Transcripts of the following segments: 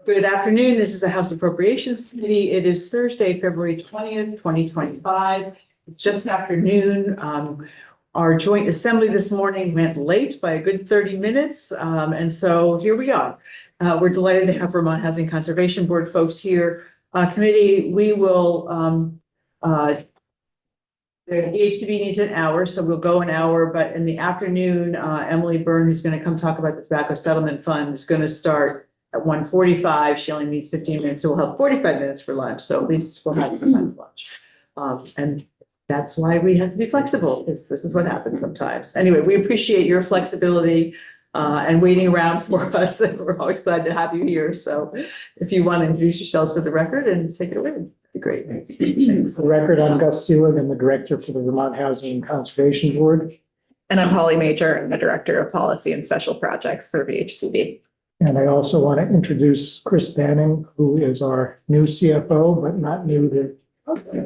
Good afternoon. This is the House Appropriations Committee. It is Thursday, February 20th, 2025. Just afternoon. Our joint assembly this morning went late by a good 30 minutes. And so here we are. We're delighted to have Vermont Housing Conservation Board folks here. Committee, we will, the HCB needs an hour, so we'll go an hour, but in the afternoon, Emily Byrne, who's going to come talk about the Tobacco Settlement Fund, is going to start at 1:45. She only needs 15 minutes, so we'll have 45 minutes for lunch. So at least we'll have some time for lunch. And that's why we have to be flexible, because this is what happens sometimes. Anyway, we appreciate your flexibility and waiting around for us. We're always glad to have you here. So if you want to introduce yourselves for the record and take it away, that'd be great. Thanks. For the record, I'm Gus Seelig. I'm the director for the Vermont Housing and Conservation Board. And I'm Holly Major. I'm the Director of Policy and Special Projects for VHCD. And I also want to introduce Chris Banning, who is our new CFO, but not new to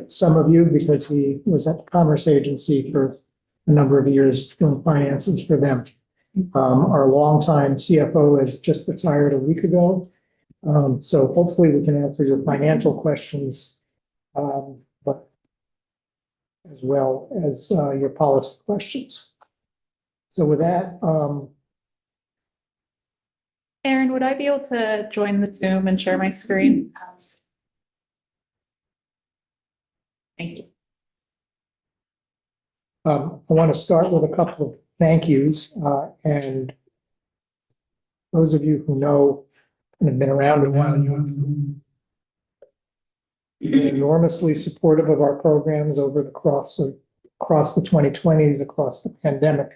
some of you because he was at the Commerce Agency for a number of years doing finances for them. Our longtime CFO has just retired a week ago. So hopefully we can answer your financial questions, but as well as your policy questions. So with that, Aaron, would I be able to join the Zoom and share my screen? Thank you. I want to start with a couple of thank yous. And those of you who know and have been around a while, you're enormously supportive of our programs over the across the 2020s, across the pandemic,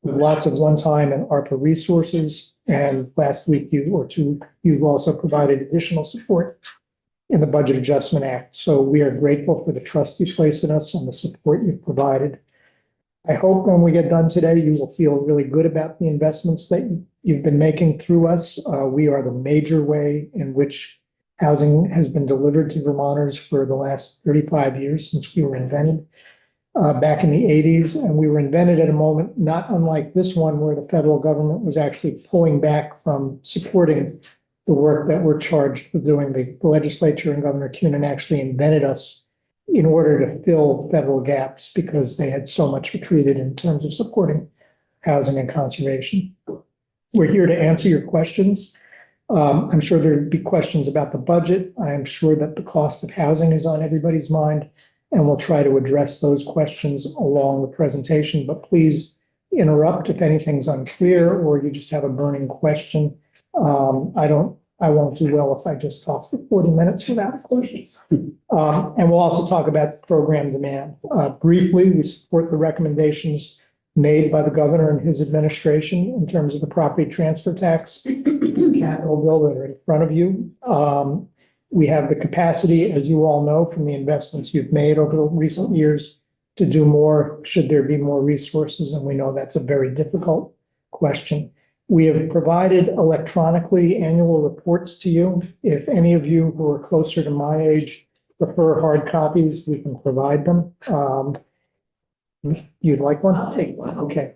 with lots of one-time and ARPA resources. And last week you've also provided additional support in the Budget Adjustment Act. So we are grateful for the trust you place in us and the support you've provided. I hope when we get done today, you will feel really good about the investments that you've been making through us. We are the major way in which housing has been delivered to Vermonters for the last 35 years since we were invented back in the 80s. And we were invented at a moment not unlike this one, where the federal government was actually pulling back from supporting the work that we're charged with doing. The legislature and Governor Kunin actually invented us in order to fill federal gaps because they had so much retreated in terms of supporting housing and conservation. We're here to answer your questions. I'm sure there'd be questions about the budget. I am sure that the cost of housing is on everybody's mind, and we'll try to address those questions along the presentation. But please interrupt if anything's unclear or you just have a burning question. I won't do well if I just talk for 40 minutes without a question. And we'll also talk about program demand. Briefly, we support the recommendations made by the governor and his administration in terms of the property transfer tax capital bill that are in front of you. We have the capacity, as you all know, from the investments you've made over the recent years to do more should there be more resources. And we know that's a very difficult question. We have provided electronically annual reports to you. If any of you who are closer to my age prefer hard copies, we can provide them. You'd like one? I'll take one. Okay.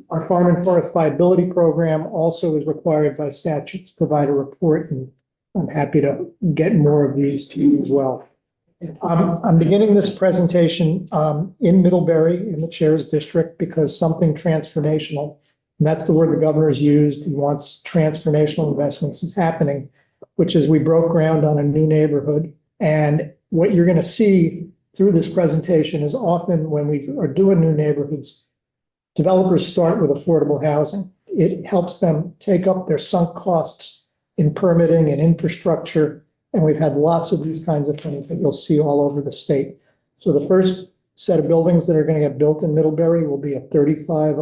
Our Farm and Forest Liability Program also is required by statute to provide a report, and I'm happy to get more of these to you as well. I'm beginning this presentation in Middlebury in the Chair's District because something transformational, and that's the word the governor's used. He wants transformational investments is happening, which is we broke ground on a new neighborhood. And what you're going to see through this presentation is often when we are doing new neighborhoods, developers start with affordable housing. It helps them take up their sunk costs in permitting and infrastructure. And we've had lots of these kinds of things that you'll see all over the state. So the first set of buildings that are going to get built in Middlebury will be a 35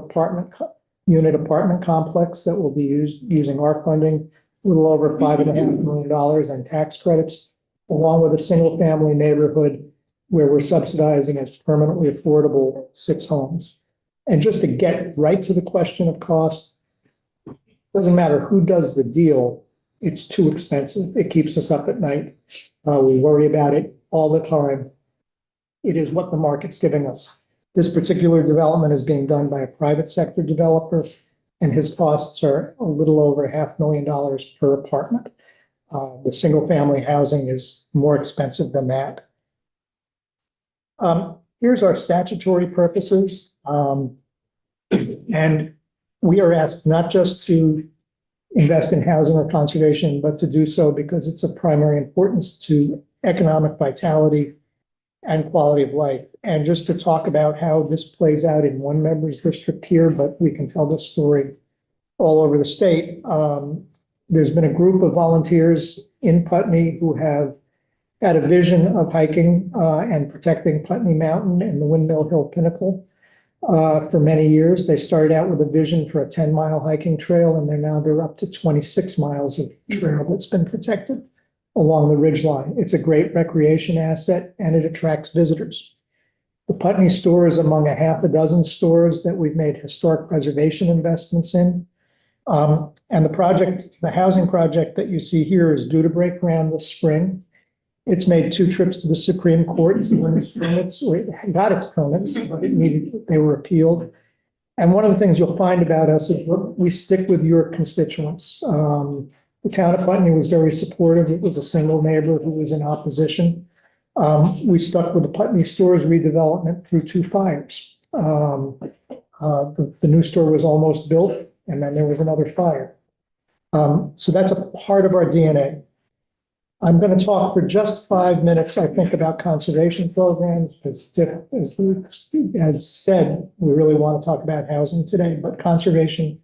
unit apartment complex that will be using our funding, a little over $5.5 million in tax credits, along with a single family neighborhood where we're subsidizing as permanently affordable 6 homes. And just to get right to the question of cost, doesn't matter who does the deal, it's too expensive. It keeps us up at night. We worry about it all the time. It is what the market's giving us. This particular development is being done by a private sector developer. and his costs are a little over $500,000 per apartment. The single-family housing is more expensive than that. Here's our statutory purposes. And we are asked not just to invest in housing or conservation, but to do so because it's of primary importance to economic vitality and quality of life. And just to talk about how this plays out in one member's district here, but we can tell this story all over the state. There's been a group of volunteers in Putney who have had a vision of hiking and protecting Putney Mountain and the Windmill Hill Pinnacle for many years. They started out with a vision for a 10-mile hiking trail, and they're up to 26 miles of trail that's been protected along the ridgeline. It's a great recreation asset, and it attracts visitors. The Putney store is among a half a dozen stores that we've made historic preservation investments in. And the housing project that you see here is due to break ground this spring. It's made 2 trips to the Supreme Court when its permits, or it got its permits, but they were appealed. And one of the things you'll find about us is we stick with your constituents. The town of Putney was very supportive. It was a single neighbor who was in opposition. We stuck with the Putney stores redevelopment through 2 fires. The new store was almost built, and then there was another fire. So that's a part of our DNA. I'm going to talk for just 5 minutes, I think, about conservation programs, because as said, we really want to talk about housing today, but conservation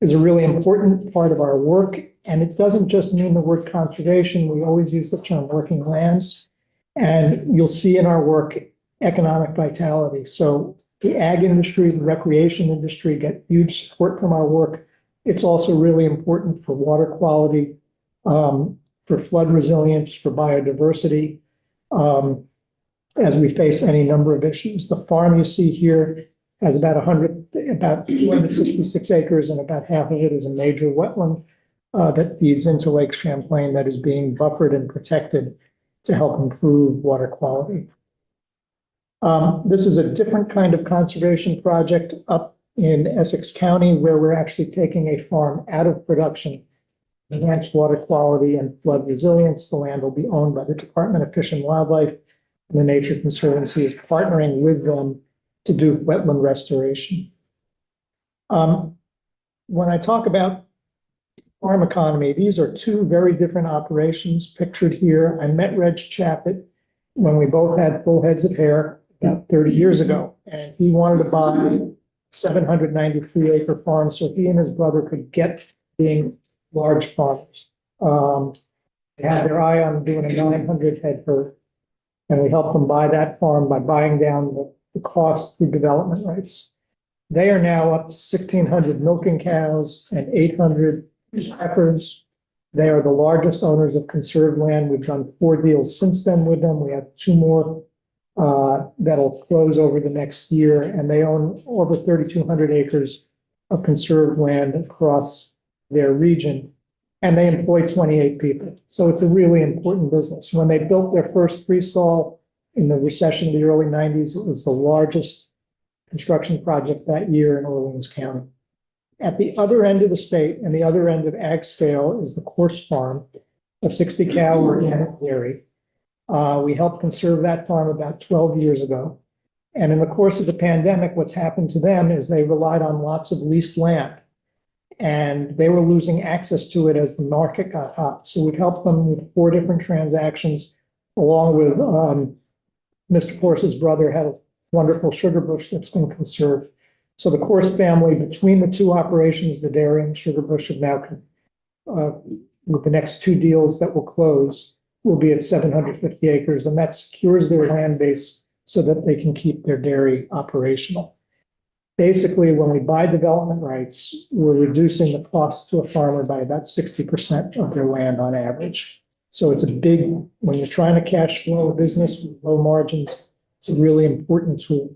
is a really important part of our work. And it doesn't just mean the word conservation. We always use the term working lands. And you'll see in our work economic vitality. So the ag industry, the recreation industry get huge support from our work. It's also really important for water quality, for flood resilience, for biodiversity, as we face any number of issues. The farm you see here has about 266 acres, and about half of it is a major wetland that feeds into Lake Champlain that is being buffered and protected to help improve water quality. This is a different kind of conservation project up in Essex County, where we're actually taking a farm out of production, enhance water quality and flood resilience. The land will be owned by the Department of Fish and Wildlife, and the Nature Conservancy is partnering with them to do wetland restoration. When I talk about farm economy, these are 2 very different operations pictured here. I met Reg Chappett when we both had full heads of hair about 30 years ago, and he wanted to buy a 793-acre farm so he and his brother could get being large farmers. They had their eye on doing a 900-head herd, and we helped them buy that farm by buying down the cost through development rights. They are now up to 1,600 milking cows and 800 heifers. They are the largest owners of conserved land. We've done 4 deals since then with them. We have 2 more that'll close over the next year, and they own over 3,200 acres of conserved land across their region, and they employ 28 people. So it's a really important business. When they built their first freestall in the recession of the early 90s, it was the largest construction project that year in Orleans County. At the other end of the state and the other end of ag scale is the Course Farm, a 60-cow organic dairy. We helped conserve that farm about 12 years ago. And in the course of the pandemic, what's happened to them is they relied on lots of leased land, and they were losing access to it as the market got hot. So we helped them with 4 different transactions, along with Mr. Course's brother had a wonderful sugar bush that's been conserved. So the Course family, between the 2 operations, the dairy and the sugar bush, have now, with the next 2 deals that will close, will be at 750 acres, and that secures their land base so that they can keep their dairy operational. Basically, when we buy development rights, we're reducing the cost to a farmer by about 60% of their land on average. So it's a big, when you're trying to cash flow a business with low margins, it's a really important tool.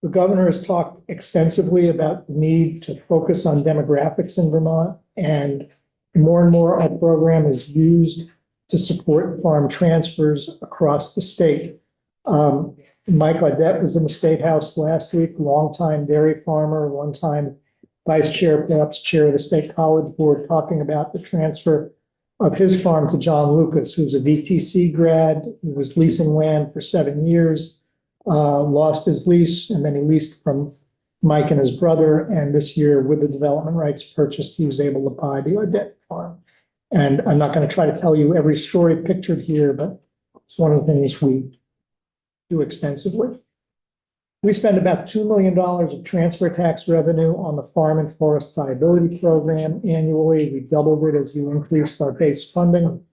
The governor has talked extensively about the need to focus on demographics in Vermont, and more our program is used to support farm transfers across the state. Mike Audette was in the State House last week, longtime dairy farmer, one-time Vice Chair, perhaps Chair of the State College Board, talking about the transfer of his farm to John Lucas, who's a VTC grad, who was leasing land for 7 years, lost his lease, and then he leased from Mike and his brother. And this year, with the development rights purchased, he was able to buy the Odette farm. And I'm not going to try to tell you every story pictured here, but it's one of the things we do extensively. We spend about $2 million of transfer tax revenue on the farm and forest liability program annually. We doubled it as you increased our base funding.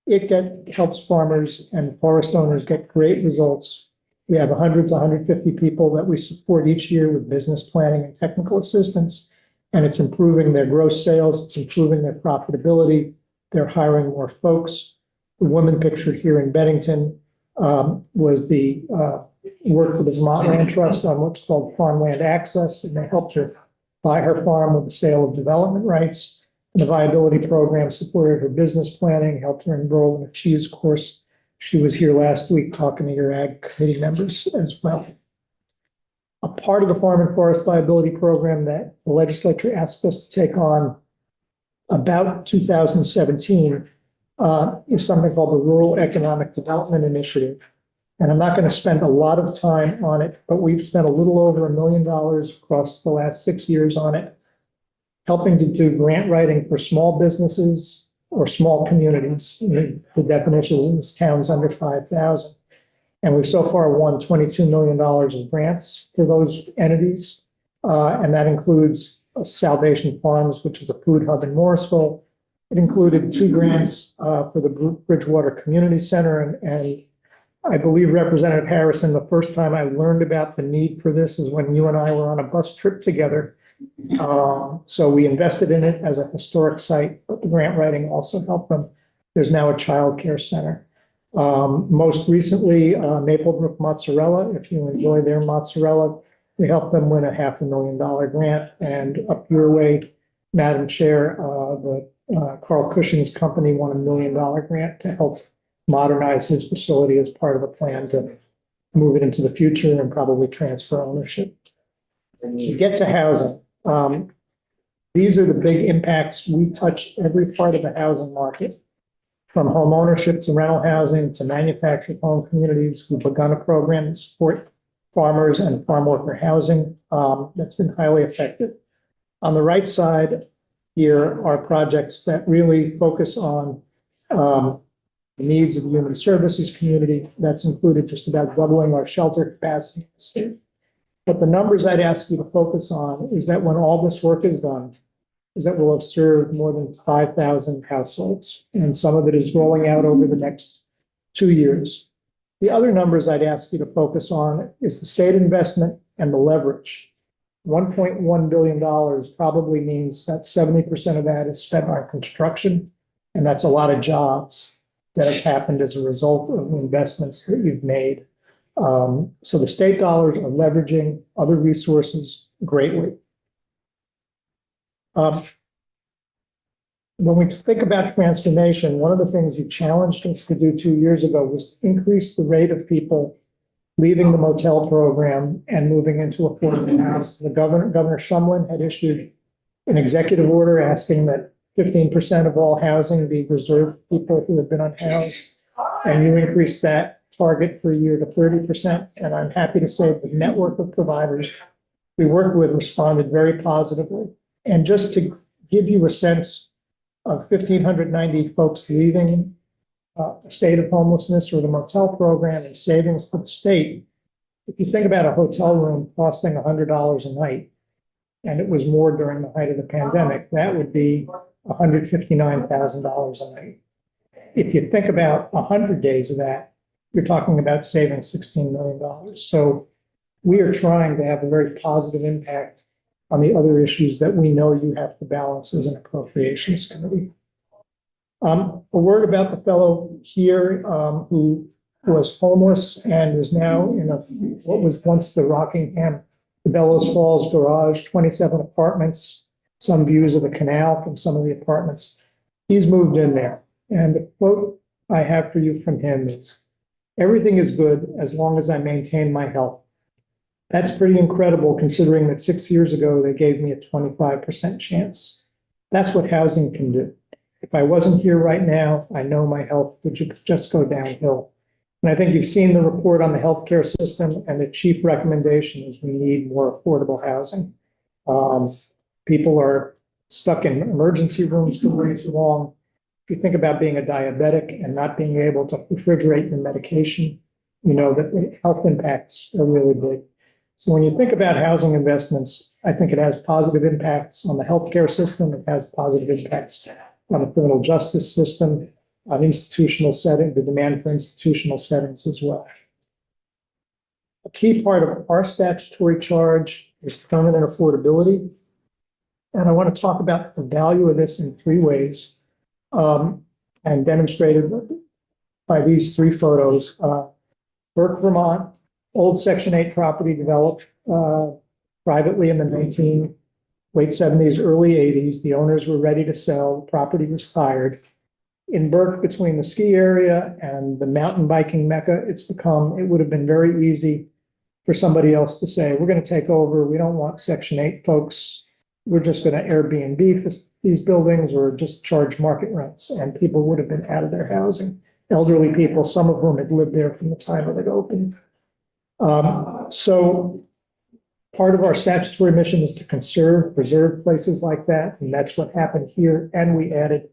It helps farmers and forest owners get great results. We have 100 to 150 people that we support each year with business planning and technical assistance, and it's improving their gross sales, it's improving their profitability. They're hiring more folks. The woman pictured here in Bennington was the work for the Vermont Land Trust on what's called farmland access, and they helped her buy her farm with the sale of development rights. And the viability program supported her business planning, helped her enroll in a cheese course. She was here last week talking to your ag committee members as well. A part of the farm and forest liability program that the legislature asked us to take on about 2017 is something called the Rural Economic Development Initiative. And I'm not going to spend a lot of time on it, but we've spent a little over $1 million across the last 6 years on it, helping to do grant writing for small businesses or small communities. The definition is towns under 5,000. And we've so far won $22 million in grants for those entities. And that includes Salvation Farms, which is a food hub in Morrisville. It included 2 grants for the Bridgewater Community Center. And I believe, Representative Harrison, the first time I learned about the need for this is when you and I were on a bus trip together. So we invested in it as a historic site, but the grant writing also helped them. There's now a child care center. Most recently, Maplebrook Mozzarella, if you enjoy their mozzarella, we helped them win a $500,000 grant. And up your way, Madam Chair, the Carl Cushing's company won $1 million grant to help modernize his facility as part of a plan to move it into the future and probably transfer ownership. To get to housing, these are the big impacts. We touch every part of the housing market, from home ownership to rental housing to manufactured home communities. We've begun a program to support farmers and farm worker housing that's been highly effective. On the right side here are projects that really focus on the needs of the human services community. That's included just about doubling our shelter capacity in the state. But the numbers I'd ask you to focus on is that when all this work is done, is that we'll have served more than 5,000 households, and some of it is rolling out over the next 2 years. The other numbers I'd ask you to focus on is the state investment and the leverage. $1.1 billion probably means that 70% of that is spent on construction, and that's a lot of jobs that have happened as a result of the investments that you've made. So the state dollars are leveraging other resources greatly. When we think about transformation, one of the things you challenged us to do 2 years ago was to increase the rate of people leaving the motel program and moving into affordable housing. Governor Shumlin had issued an executive order asking that 15% of all housing be reserved for people who have been unhoused, and you increased that target for a year to 30%. And I'm happy to say the network of providers we worked with responded very positively. And just to give you a sense of 1,590 folks leaving a state of homelessness or the motel program and savings to the state, if you think about a hotel room costing $100 a night, and it was more during the height of the pandemic, that would be $159,000 a night. If you think about 100 days of that, you're talking about saving $16 million. So we are trying to have a very positive impact on the other issues that we know you have to balance as an appropriations committee. A word about the fellow here who was homeless and is now in what was once the Rockingham, the Bellows Falls garage, 27 apartments, some views of the canal from some of the apartments. He's moved in there. And the quote I have for you from him is, "Everything is good as long as I maintain my health. That's pretty incredible considering that 6 years ago, they gave me a 25% chance. That's what housing can do. If I wasn't here right now, I know my health would just go downhill. And I think you've seen the report on the healthcare system, and the chief recommendation is we need more affordable housing. People are stuck in emergency rooms for way too long. If you think about being a diabetic and not being able to refrigerate your medication, you know that the health impacts are really big. So when you think about housing investments, I think it has positive impacts on the healthcare system. It has positive impacts on the criminal justice system, on institutional setting, the demand for institutional settings as well. A key part of our statutory charge is permanent affordability. And I want to talk about the value of this in three ways, and demonstrated by these three photos. Burke, Vermont, old Section 8 property developed privately in the late 70s, early 80s. The owners were ready to sell. The property was tired. In Burke, between the ski area and the mountain biking mecca, it would have been very easy for somebody else to say, we're going to take over. We don't want Section 8 folks. We're just going to Airbnb these buildings or just charge market rents. And people would have been out of their housing. Elderly people, some of whom had lived there from the time that it opened. So part of our statutory mission is to preserve places like that. And that's what happened here. And we added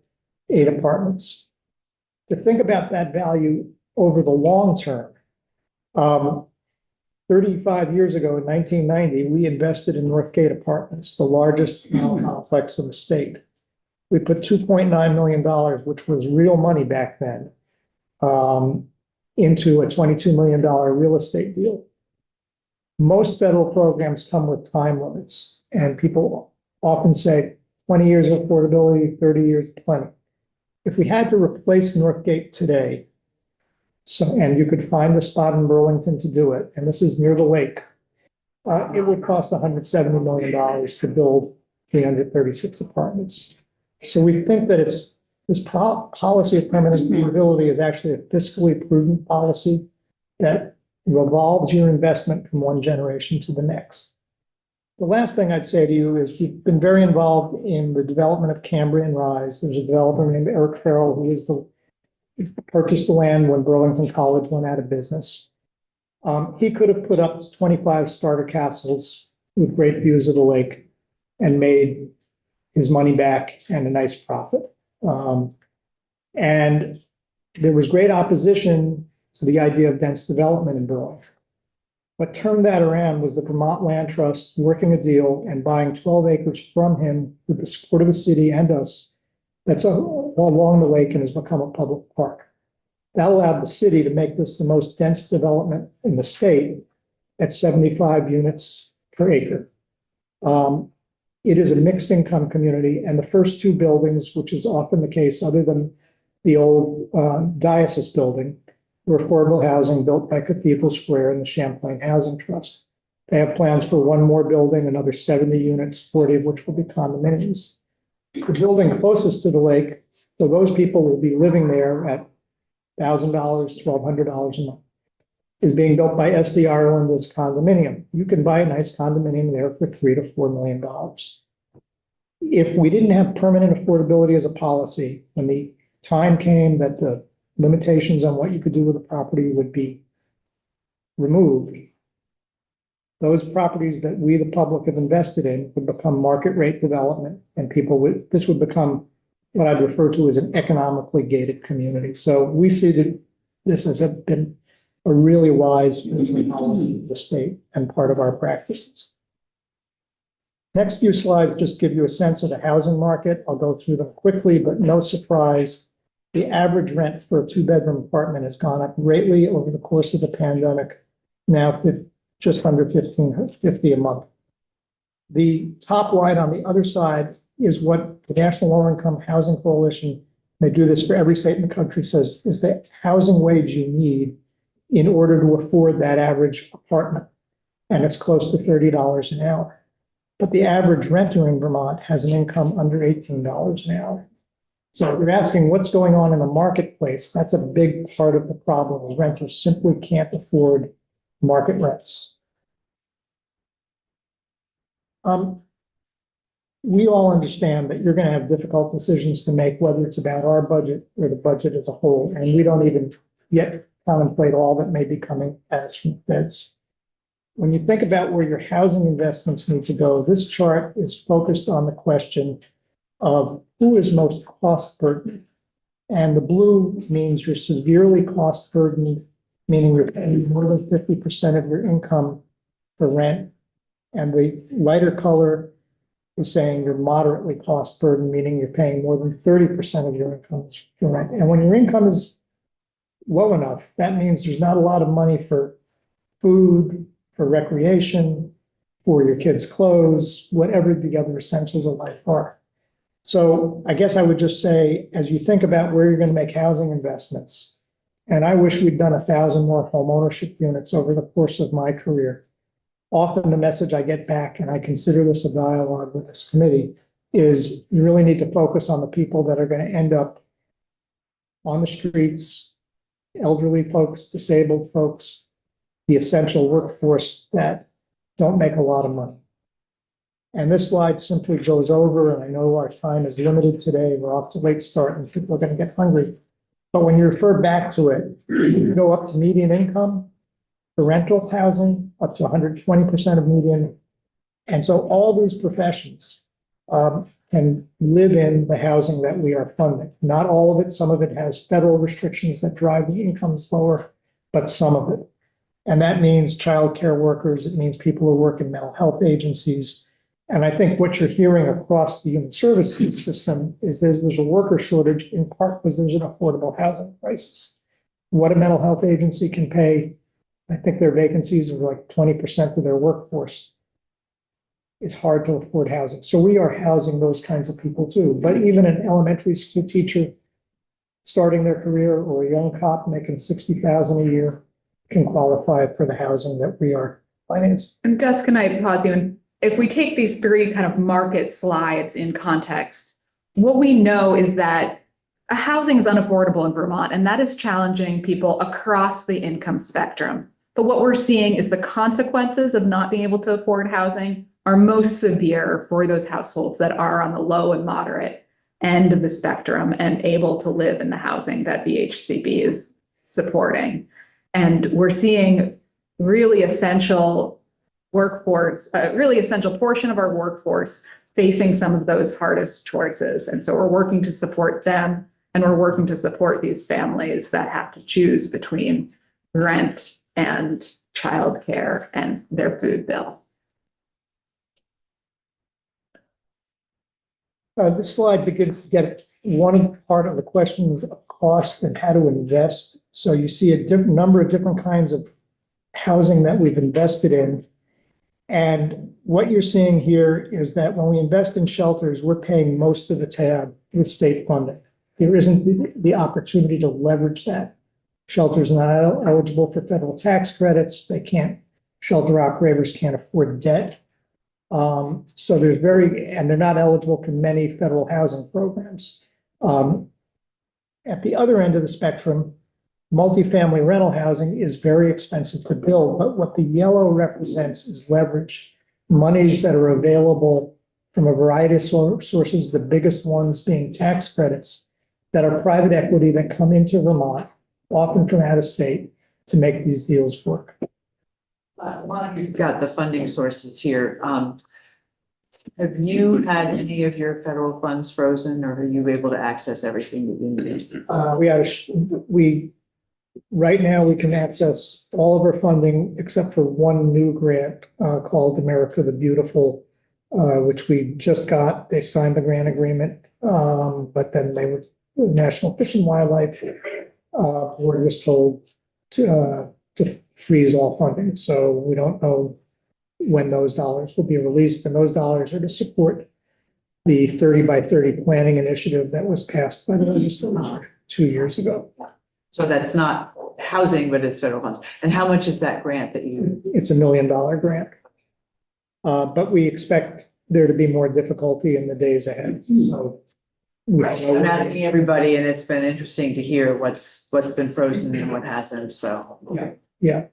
8 apartments. To think about that value over the long term, 35 years ago in 1990, we invested in Northgate Apartments, the largest complex in the state. We put $2.9 million, which was real money back then, into a $22 million real estate deal. Most federal programs come with time limits, and people often say 20 years of affordability, 30 years, plenty. If we had to replace Northgate today, and you could find a spot in Burlington to do it, and this is near the lake, it would cost $170 million to build 336 apartments. So we think that this policy of permanent affordability is actually a fiscally prudent policy that revolves your investment from one generation to the next. The last thing I'd say to you is we've been very involved in the development of Cambrian Rise. There's a developer named Eric Farrell who purchased the land when Burlington College went out of business. He could have put up 25 starter castles with great views of the lake and made his money back and a nice profit. And there was great opposition to the idea of dense development in Burlington. What turned that around was the Vermont Land Trust working a deal and buying 12 acres from him with the support of the city and us. That's along the lake and has become a public park. That allowed the city to make this the most dense development in the state at 75 units per acre. It is a mixed income community, and the first 2 buildings, which is often the case other than the old diocese building, were affordable housing built by Cathedral Square and the Champlain Housing Trust. They have plans for 1 more building, another 70 units, 40 of which will be condominiums. The building closest to the lake, so those people will be living there at $1,000, $1,200 a month, is being built by SD Ireland as condominium. You can buy a nice condominium there for $3 to $4 million. If we didn't have permanent affordability as a policy, when the time came that the limitations on what you could do with the property would be removed, those properties that we, the public, have invested in would become market rate development, and this would become what I'd refer to as an economically gated community. So we see that this has been a really wise policy of the state and part of our practices. Next few slides just give you a sense of the housing market. I'll go through them quickly, but no surprise. The average rent for a 2-bedroom apartment has gone up greatly over the course of the pandemic, now just under $1,550 a month. The top line on the other side is what the National Low Income Housing Coalition, they do this for every state in the country, says is the housing wage you need in order to afford that average apartment. And it's close to $30 an hour. But the average renter in Vermont has an income under $18 an hour. So if you're asking what's going on in the marketplace, that's a big part of the problem. Renters simply can't afford market rents. we all understand that you're gonna have difficult decisions to make, whether it's about our budget or the budget as a whole, and we don't even yet contemplate all that may be coming at us from feds. When you think about where your housing investments need to go, this chart is focused on the question of who is most cost burdened. And the blue means you're severely cost burdened, meaning you're paying more than 50% of your income for rent. And the lighter color is saying you're moderately cost burdened, meaning you're paying more than 30% of your income for rent. And when your income is low enough, that means there's not a lot of money for food, for recreation, for your kids' clothes, whatever the other essentials of life are. So I guess I would just say, as you think about where you're going to make housing investments, and I wish we'd done 1,000 more home ownership units over the course of my career. Often the message I get back, and I consider this a dialogue with this committee, is you really need to focus on the people that are going to end up on the streets, elderly folks, disabled folks, the essential workforce that don't make a lot of money. And this slide simply goes over, and I know our time is limited today. We're off to a late start and people are going to get hungry. But when you refer back to it, you go up to median income for rental housing, up to 120% of median. And so all these professions can live in the housing that we are funding. Not all of it. Some of it has federal restrictions that drive the incomes lower, but some of it. And that means childcare workers. It means people who work in mental health agencies. And I think what you're hearing across the human services system is there's a worker shortage in part because there's an affordable housing crisis. What a mental health agency can pay, I think their vacancies are like 20% of their workforce. It's hard to afford housing. So we are housing those kinds of people too. But even an elementary school teacher starting their career or a young cop making $60,000 a year can qualify for the housing that we are financing. And Gus, can I pause you? And if we take these three kind of market slides in context, what we know is that housing is unaffordable in Vermont, and that is challenging people across the income spectrum. But what we're seeing is the consequences of not being able to afford housing are most severe for those households that are on the low and moderate end of the spectrum and able to live in the housing that VHCB is supporting. And we're seeing really essential workforce, a really essential portion of our workforce facing some of those hardest choices. And so we're working to support them, and we're working to support these families that have to choose between rent and childcare and their food bill. This slide begins to get one part of the question of cost and how to invest. So you see a number of different kinds of housing that we've invested in. And what you're seeing here is that when we invest in shelters, we're paying most of the tab with state funding. There isn't the opportunity to leverage that. Shelters are not eligible for federal tax credits. They can't, shelter operators can't afford debt. So there's and they're not eligible for many federal housing programs. At the other end of the spectrum, multifamily rental housing is very expensive to build, but what the yellow represents is leverage, monies that are available from a variety of sources, the biggest ones being tax credits that are private equity that come into Vermont, often from out of state, to make these deals work. You've got the funding sources here. Have you had any of your federal funds frozen, or are you able to access everything that you need? Right now, we can access all of our funding except for one new grant called America the Beautiful, which we just got. They signed the grant agreement, but then the National Fish and Wildlife Board was told to freeze all funding. So we don't know when those dollars will be released, and those dollars are to support the 30 by 30 planning initiative that was passed by the legislature 2 years ago. So that's not housing, but it's federal funds. And how much is that grant that you? It's $1 million grant. But we expect there to be more difficulty in the days ahead. So I'm asking everybody, and it's been interesting to hear what's been frozen and what hasn't. So yeah,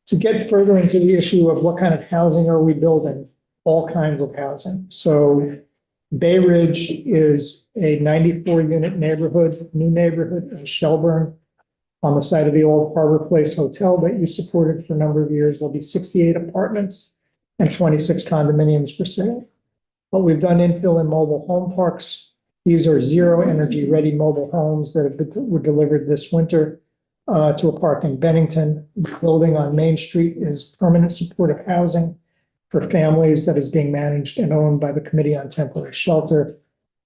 to to get further into the issue of what kind of housing are we building, all kinds of housing. So Bay Ridge is a 94-unit neighborhood, new neighborhood in Shelburne on the site of the old Harbor Place Hotel that you supported for a number of years. There'll be 68 apartments and 26 condominiums for sale. But we've done infill and mobile home parks. These are zero energy ready mobile homes that were delivered this winter to a park in Bennington. The building on Main Street is permanent supportive housing for families that is being managed and owned by the Committee on Temporary Shelter.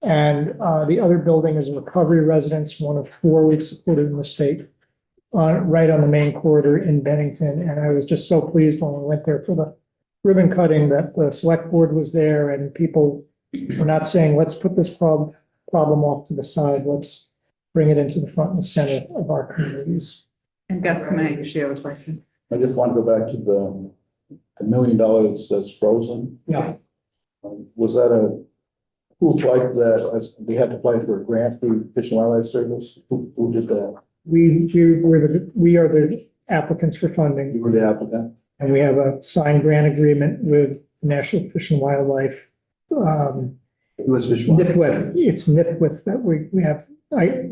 And the other building is a recovery residence, one of 4 we've supported in the state, right on the main corridor in Bennington. And I was just so pleased when we went there for the ribbon cutting that the select board was there and people were not saying, let's put this problem off to the side. Let's bring it into the front and center of our communities. And Gus may. She has a question. I just want to go back to the $1 million that's frozen. Yeah. Was that who applied for that? We had to apply for a grant through Fish and Wildlife Service. Who did that? We are the applicants for funding. You were the applicant? And we have a signed grant agreement with National Fish and Wildlife. U.S. Fish and Wildlife. NIPWIF, it's NIPWIF that we have. I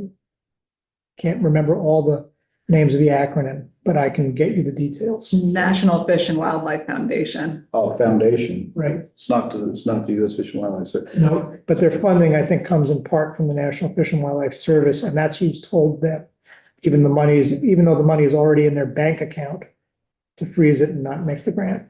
can't remember all the names of the acronym, but I can get you the details. National Fish and Wildlife Foundation. Oh, foundation. Right. It's not the U.S. Fish and Wildlife Service. No, but their funding, I think, comes in part from the National Fish and Wildlife Service, and that's who's told them, even though the money is already in their bank account, to freeze it and not make the grant.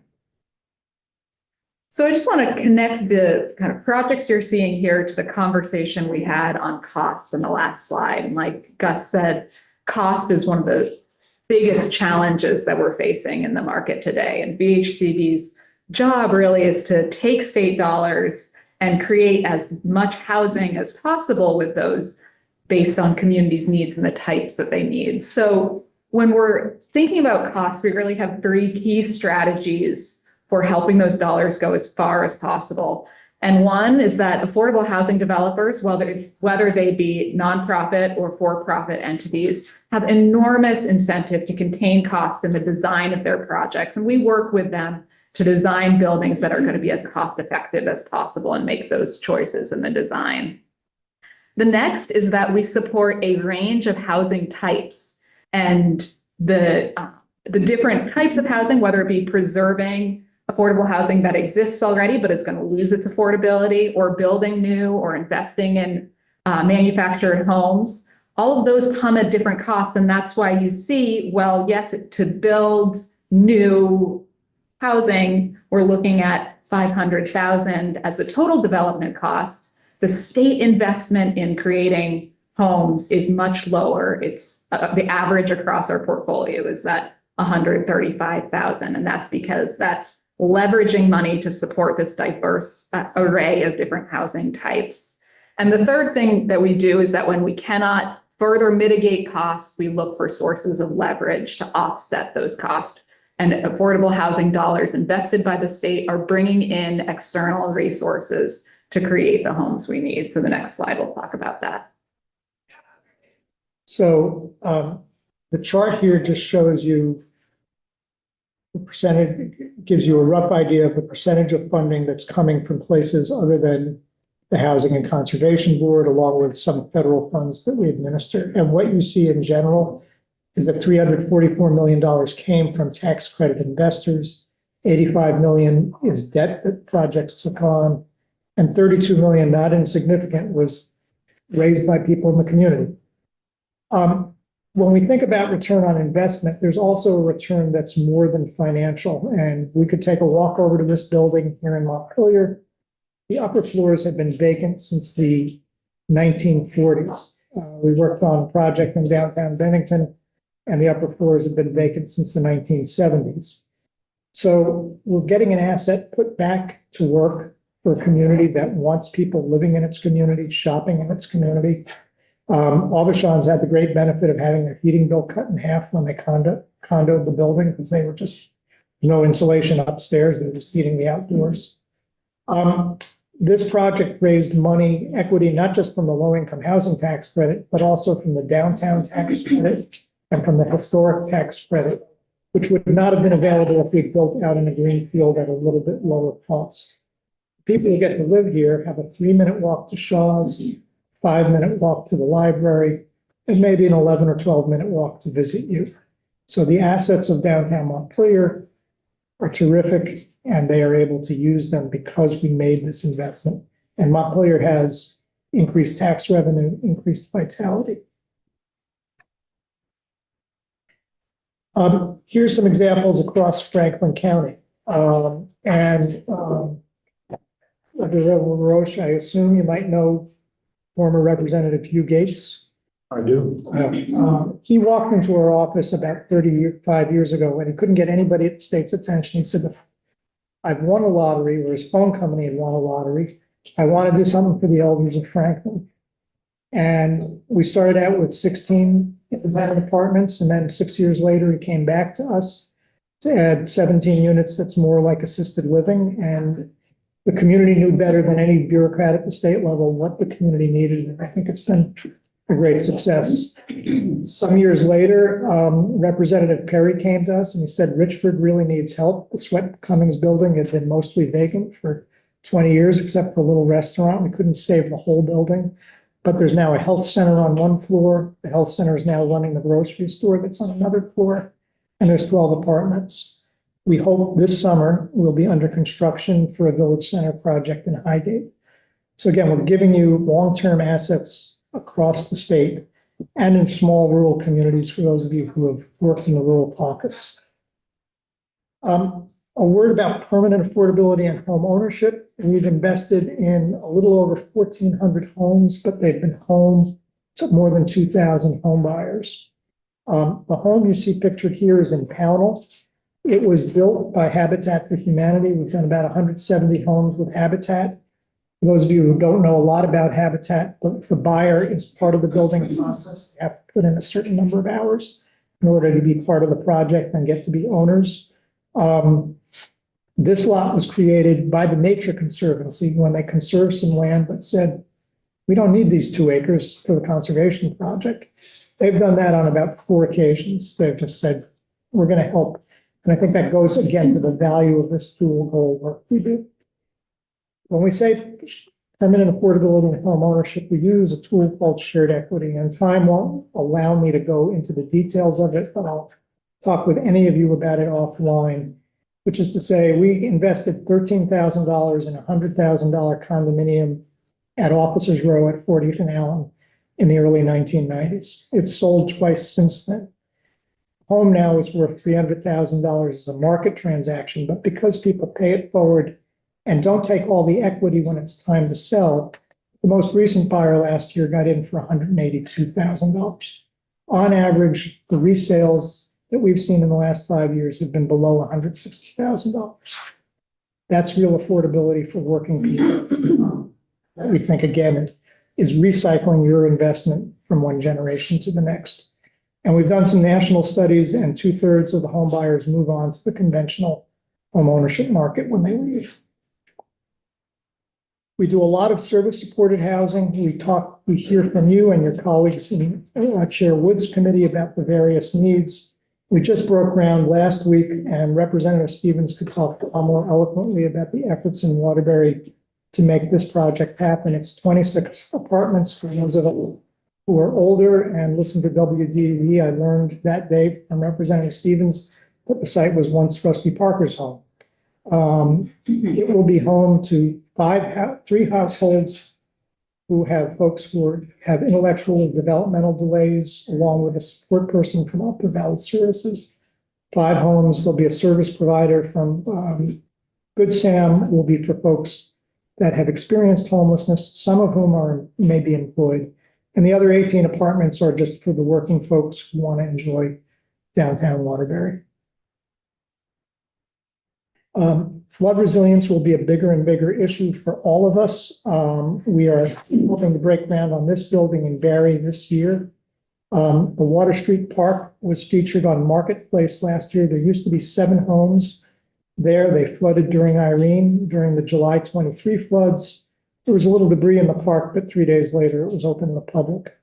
So I just want to connect the kind of projects you're seeing here to the conversation we had on cost in the last slide. And like Gus said, cost is one of the biggest challenges that we're facing in the market today. And VHCB's job really is to take state dollars and create as much housing as possible with those based on communities' needs and the types that they need. So when we're thinking about costs, we really have 3 key strategies for helping those dollars go as far as possible. And one is that affordable housing developers, whether they be nonprofit or for-profit entities, have enormous incentive to contain costs in the design of their projects. And we work with them to design buildings that are going to be as cost-effective as possible and make those choices in the design. The next is that we support a range of housing types and the different types of housing, whether it be preserving affordable housing that exists already, but it's going to lose its affordability, or building new, or investing in manufactured homes. All of those come at different costs. And that's why you see, well, yes, to build new housing, we're looking at $500,000 as the total development cost. The state investment in creating homes is much lower. It's the average across our portfolio is that $135,000. And that's because that's leveraging money to support this diverse array of different housing types. And the third thing that we do is that when we cannot further mitigate costs, we look for sources of leverage to offset those costs. And affordable housing dollars invested by the state are bringing in external resources to create the homes we need. So the next slide will talk about that. So the chart here just shows you the percentage, gives you a rough idea of the percentage of funding that's coming from places other than the Housing and Conservation Board, along with some federal funds that we administer. And what you see in general is that $344 million came from tax credit investors, $85 million is debt that projects took on, and $32 million, not insignificant, was raised by people in the community. When we think about return on investment, there's also a return that's more than financial. And we could take a walk over to this building here in Montpelier. The upper floors have been vacant since the 1940s. We worked on a project in downtown Bennington, and the upper floors have been vacant since the 1970s. So we're getting an asset put back to work for a community that wants people living in its community, shopping in its community. Aubuchon's had the great benefit of having their heating bill cut in half when they condoed the building, because they were just no insulation upstairs. They were just heating the outdoors. This project raised money, equity, not just from the low-income housing tax credit, but also from the downtown tax credit and from the historic tax credit which would not have been available if we built out in a green field at a little bit lower cost. People who get to live here have a 3-minute walk to Shaw's, 5-minute walk to the library, and maybe an 11 or 12-minute walk to visit you. So the assets of downtown Montpelier are terrific, and they are able to use them because we made this investment. And Montpelier has increased tax revenue, increased vitality. Here's some examples across Franklin County. Representative Roche, I assume you might know former Representative Hugh Gates. I do. He walked into our office about 35 years ago and he couldn't get anybody at the state's attention. He said, I've won a lottery, or his phone company had won a lottery. I want to do something for the elders of Franklin. And we started out with 16 independent apartments, and then 6 years later, he came back to us to add 17 units that's more like assisted living. And the community knew better than any bureaucrat at the state level what the community needed. And I think it's been a great success. Some years later, Representative Perry came to us and he said, Richford really needs help. The Sweat Cummings building had been mostly vacant for 20 years, except for a little restaurant. We couldn't save the whole building, but there's now a health center on one floor. The health center is now running the grocery store that's on another floor, and there's 12 apartments. We hope this summer we'll be under construction for a village center project in Highgate. So again, we're giving you long-term assets across the state and in small rural communities for those of you who have worked in the rural caucus. A word about permanent affordability and home ownership. We've invested in a little over 1,400 homes, but they've been home to more than 2,000 home buyers. The home you see pictured here is in Pownell. It was built by Habitat for Humanity. We've done about 170 homes with Habitat. For those of you who don't know a lot about Habitat, the buyer is part of the building process. They have to put in a certain number of hours in order to be part of the project and get to be owners. This lot was created by the Nature Conservancy when they conserved some land but said, we don't need these 2 acres for the conservation project. They've done that on about 4 occasions. They've just said, we're going to help. And I think that goes again to the value of this dual goal work we do. When we say permanent affordability and home ownership, we use a tool called shared equity, and time won't allow me to go into the details of it, but I'll talk with any of you about it offline, which is to say we invested $13,000 in a $100,000 condominium at Officers Row at 40th and Allen in the early 1990s. It's sold twice since then. Home now is worth $300,000 as a market transaction, but because people pay it forward and don't take all the equity when it's time to sell, the most recent buyer last year got in for $182,000. On average, the resales that we've seen in the last 5 years have been below $160,000. That's real affordability for working people. That we think, again, is recycling your investment from one generation to the next. And we've done some national studies, and 2/3 of the home buyers move on to the conventional home ownership market when they leave. We do a lot of service-supported housing. We hear from you and your colleagues in Chair Wood's committee about the various needs. We just broke ground last week, and Representative Stevens could talk more eloquently about the efforts in Waterbury to make this project happen. It's 26 apartments for those of us who are older and listen to WDEV. I learned that day from Representative Stevens that the site was once Rusty Parker's home. It will be home to 3 households who have folks who have intellectual and developmental delays, along with a support person from Upper Valley Services. 5 homes, there'll be a service provider from Good Sam will be for folks that have experienced homelessness, some of whom may be employed. And the other 18 apartments are just for the working folks who want to enjoy downtown Waterbury. Flood resilience will be a bigger and bigger issue for all of us. We are hoping to break ground on this building in Barry this year. The Water Street Park was featured on Marketplace last year. There used to be 7 homes there. They flooded during Irene, during the July 23 floods. There was a little debris in the park, but 3 days later it was open to the public.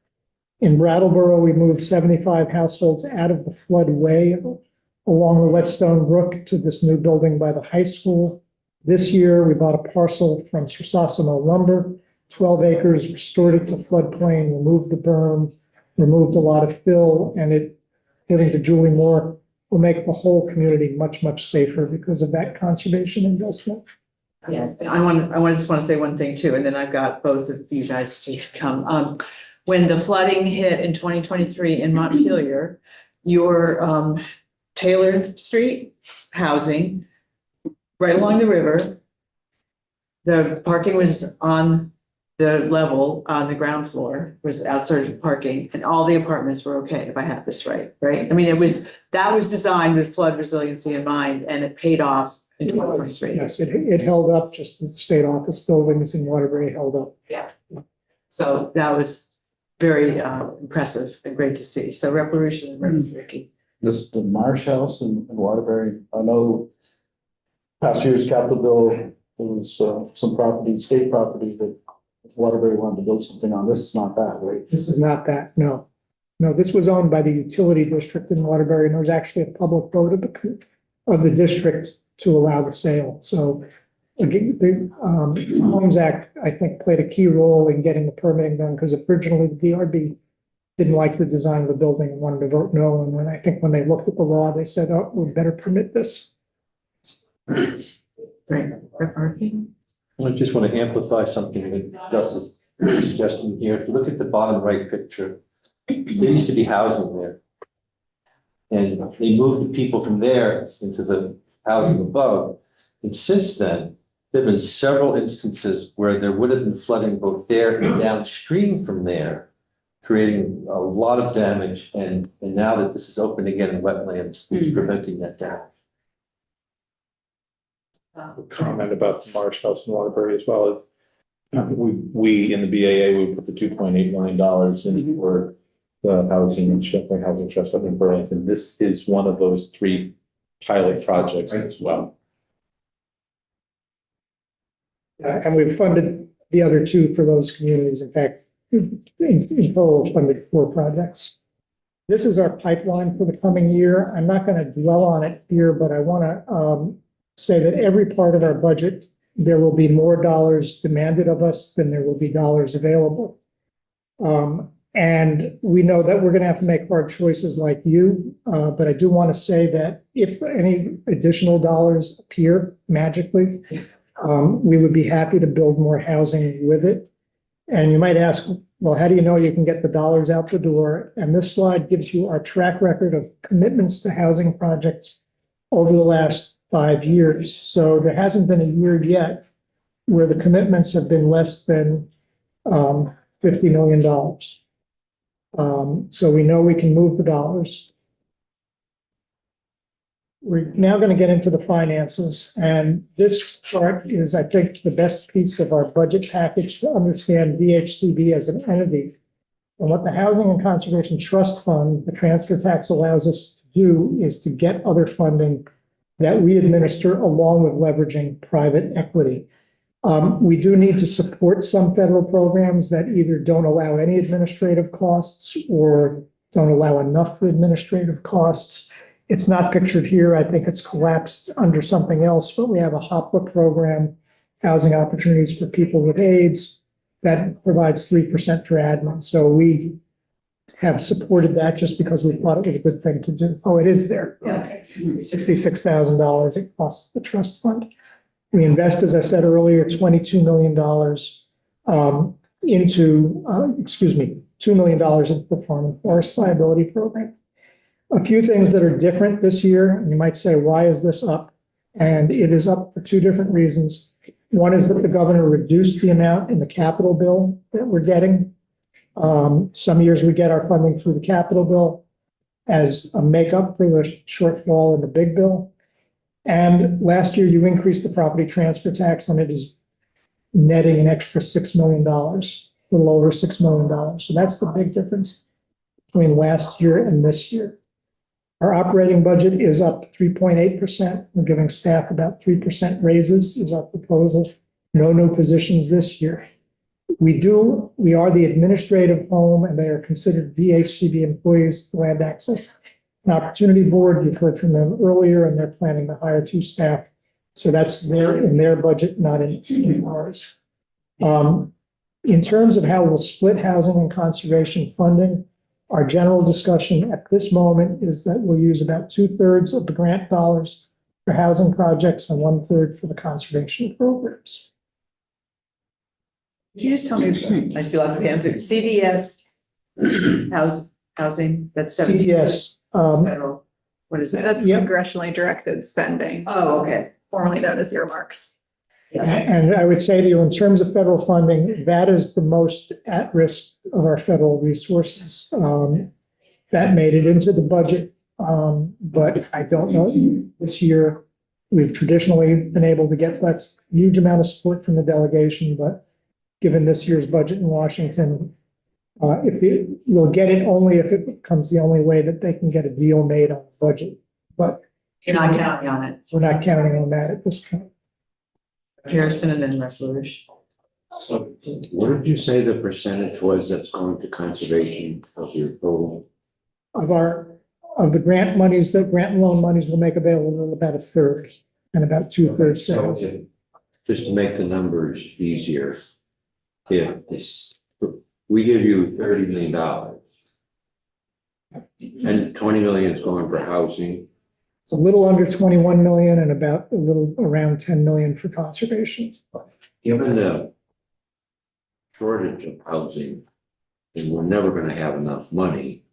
In Brattleboro, we moved 75 households out of the floodway along the Whetstone Brook to this new building by the high school. This year, we bought a parcel from Sursasano Lumber, 12 acres, restored it to floodplain, removed the berm, removed a lot of fill, and it, according to Julie Moore, will make the whole community much, much safer because of that conservation investment. Yes, and I just want to say one thing too, and then I've got both of you guys to come. When the flooding hit in 2023 in Montpelier, your Taylor Street housing, right along the river, the parking was on the level, on the ground floor, was outside parking, and all the apartments were okay, if I have this right? I mean, that was designed with flood resiliency in mind, and it paid off in 2023. Yes, it held up just as the state office buildings in Waterbury held up. Yeah. So that was very impressive and great to see. So reparation and Ricky. This, the Marsh House in Waterbury, I know past year's capital bill, there was some property, state property that if Waterbury wanted to build something on, this is not that, right? This is not that, no. No, this was owned by the utility district in Waterbury, and there was actually a public vote of the district to allow the sale. So again, the Homes Act, I think, played a key role in getting the permitting done, because originally the DRB didn't like the design of the building and wanted to vote no. And when they looked at the law, they said, oh, we better permit this. Right, Ricky? I just want to amplify something that Gus is suggesting here. If you look at the bottom right picture, there used to be housing there. And they moved the people from there into the housing above. And since then, there have been several instances where there would have been flooding both there and downstream from there, creating a lot of damage. And now that this is open again in wetlands, it's preventing that damage. Comment about the Marsh House in Waterbury as well as we in the BAA, we put the $2.8 million in for the housing and housing trust up in Burlington. This is one of those 3 pilot projects as well. And we've funded the other 2 for those communities. In fact, in total, funded 4 projects. This is our pipeline for the coming year. I'm not going to dwell on it here, but I want to say that every part of our budget, there will be more dollars demanded of us than there will be dollars available. And we know that we're going to have to make hard choices like you, but I do want to say that if any additional dollars appear magically, we would be happy to build more housing with it. And you might ask, well, how do you know you can get the dollars out the door? And this slide gives you our track record of commitments to housing projects over the last 5 years. So there hasn't been a year yet where the commitments have been less than $50 million. So we know we can move the dollars. We're now going to get into the finances, and this chart is, I think, the best piece of our budget package to understand VHCB as an entity. And what the Housing and Conservation Trust Fund, the transfer tax, allows us to do is to get other funding that we administer along with leveraging private equity. We do need to support some federal programs that either don't allow any administrative costs or don't allow enough for administrative costs. It's not pictured here. I think it's collapsed under something else, but we have a HOPWA program, Housing Opportunities for People with AIDS, that provides 3% for admin. So we have supported that just because we thought it was a good thing to do. Oh, it is there. Yeah. $66,000 it costs the trust fund. We invest, as I said earlier, $22 million into $2 million into the Farm and Forest Liability Program. A few things that are different this year, and you might say, why is this up? And it is up for 2 different reasons. One is that the governor reduced the amount in the capital bill that we're getting. Some years we get our funding through the capital bill as a makeup for the shortfall in the big bill. And last year you increased the property transfer tax, and it is netting an extra $6 million, a little over $6 million. So that's the big difference between last year and this year. Our operating budget is up 3.8%. We're giving staff about 3% raises is our proposal. No new positions this year. We are the administrative home, and they are considered VHCB employees, land access an opportunity board. You've heard from them earlier, and they're planning to hire 2 staff. So that's in their budget, not in ours. In terms of how we'll split housing and conservation funding, our general discussion at this moment is that we'll use about 2/3 of the grant dollars for housing projects and 1/3 for the conservation programs. Could you just tell me, I see lots of hands, CDS, housing, that's 17 CDS, federal, what is that? That's Yep. congressionally directed spending, Oh, okay. formerly known as earmarks. Yes. and I would say to you, in terms of federal funding, that is the most at risk of our federal resources. That made it into the budget, but I don't know, this year, we've traditionally been able to get that huge amount of support from the delegation, but given this year's budget in Washington, we'll get it only if it becomes the only way that they can get a deal made on the budget. But You're not counting on it. we're not counting on that at this point. Harrison and then Refuge. So what did you say the percentage was that's going to conservation of your total? Of the grant monies, the grant and loan monies will make available about 1/3 and about 2/3. So just to make the numbers easier, we give you $30 million and 20 million is going for housing. It's a little under 21 million and about a little around 10 million for conservation. Given the shortage of housing, and we're never going to have enough money,